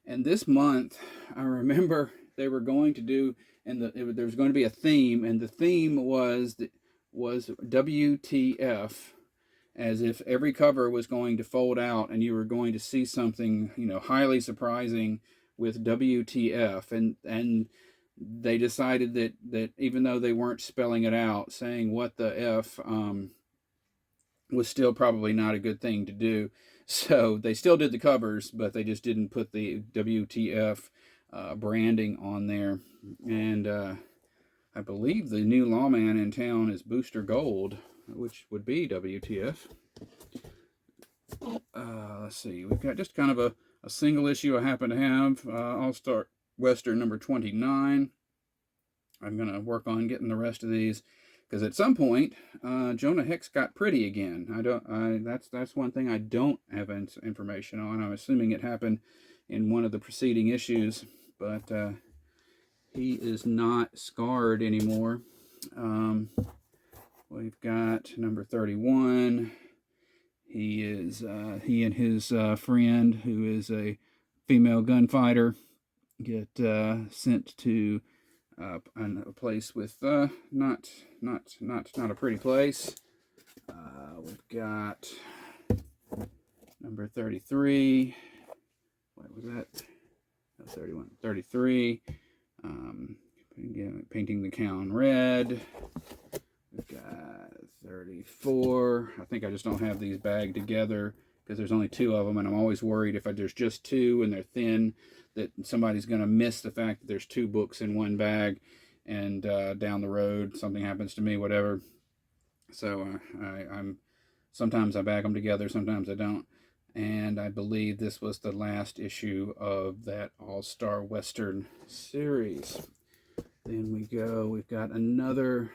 And this month, I remember they were going to do, and there was going to be a theme, and the theme was WTF, as if every cover was going to fold out, and you were going to see something, highly surprising with WTF, and they decided that even though they weren't spelling it out, saying what the F was still probably not a good thing to do. So they still did the covers, but they just didn't put the WTF branding on there. And I believe the new lawman in town is Booster Gold, which would be WTF. Let's see, we've got just kind of a single issue I happen to have, All-Star Western number 29. I'm going to work on getting the rest of these, because at some point, Jonah Hex got pretty again. That's one thing I don't have information on. I'm assuming it happened in one of the preceding issues, but he is not scarred anymore. We've got number 31. He and his friend, who is a female gunfighter, get sent to a place with not a pretty place. We've got number 33. What was that? No, 31. 33. Painting the Town red. We've got 34. I think I just don't have these bagged together because there's only two of them, and I'm always worried if there's just two and they're thin, that somebody's going to miss the fact that there's two books in one bag, and down the road something happens to me, whatever. So I'm sometimes I bag them together, sometimes I don't. And I believe this was the last issue of that All-Star Western series. Then we've got another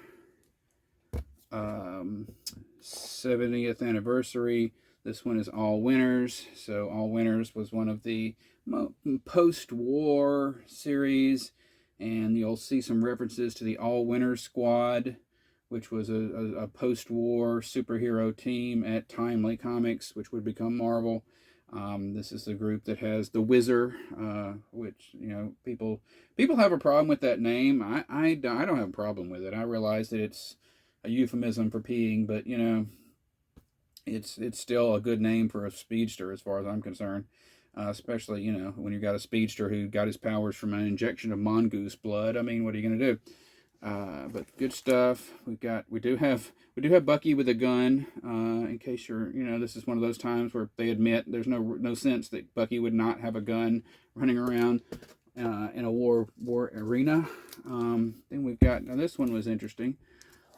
70th anniversary. This one is All Winners. So All Winners was one of the post-war series, and you'll see some references to the All Winners Squad, which was a post-war superhero team at Timely Comics, which would become Marvel. This is the group that has the Whizzer, which, people have a problem with that name. I don't have a problem with it. I realize that it's a euphemism for peeing, but it's still a good name for a speedster as far as I'm concerned. Especially, when you've got a speedster who got his powers from an injection of mongoose blood. I mean, what are you going to do? But good stuff. We do have Bucky with a gun. In case this is one of those times where they admit there's no sense that Bucky would not have a gun running around in a war arena. Then we've got, now this one was interesting.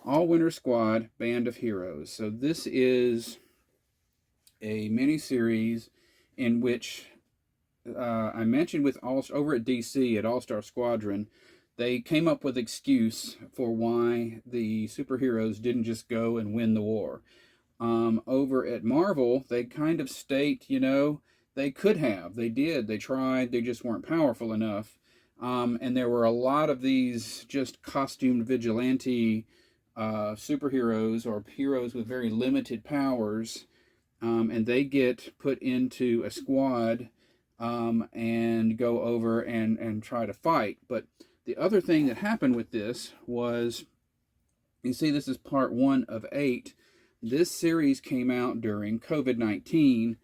All Winter Squad, Band of Heroes. So this is a mini-series in which I mentioned over at DC at All-Star Squadron, they came up with excuse for why the superheroes didn't just go and win the war. Over at Marvel, they kind of state, they could have, they did, they tried, they just weren't powerful enough. And there were a lot of these just costumed vigilante superheroes or heroes with very limited powers, and they get put into a squad and go over and try to fight. But the other thing that happened with this was, you see, this is part 1 of 8. This series came out during COVID-19,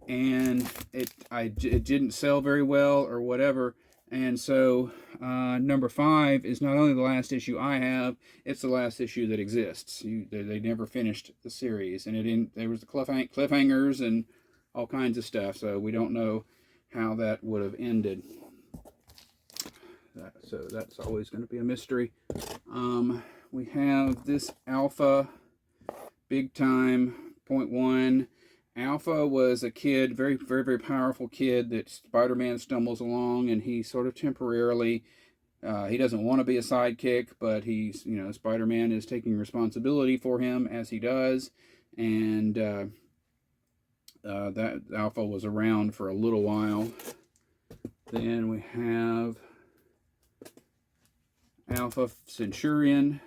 and it didn't sell very well or whatever. And so number 5 is not only the last issue I have, it's the last issue that exists. They never finished the series, and there was the cliffhangers and all kinds of stuff, so we don't know how that would have ended. So that's always going to be a mystery. We have this Alpha Big Time .1. Alpha was a kid, very, very, very powerful kid that Spider-Man stumbles along, and he sort of temporarily, he doesn't want to be a sidekick, but he's, Spider-Man is taking responsibility for him as he does, and that Alpha was around for a little while. Then we have Alpha Centurion,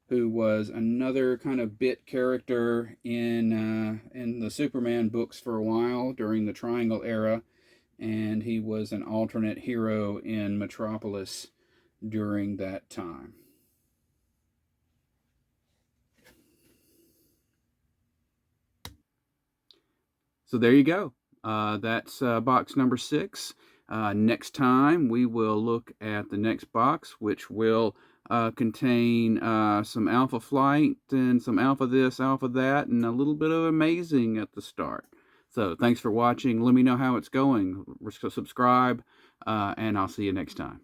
who was another kind of bit character in the Superman books for a while during the Triangle era, and he was an alternate hero in Metropolis during that time. So there you go. That's box number 6. Next time we will look at the next box, which will contain some Alpha Flight and some Alpha this, Alpha that, and a little bit of Amazing at the start. So thanks for watching. Let me know how it's going. Subscribe, and I'll see you next time.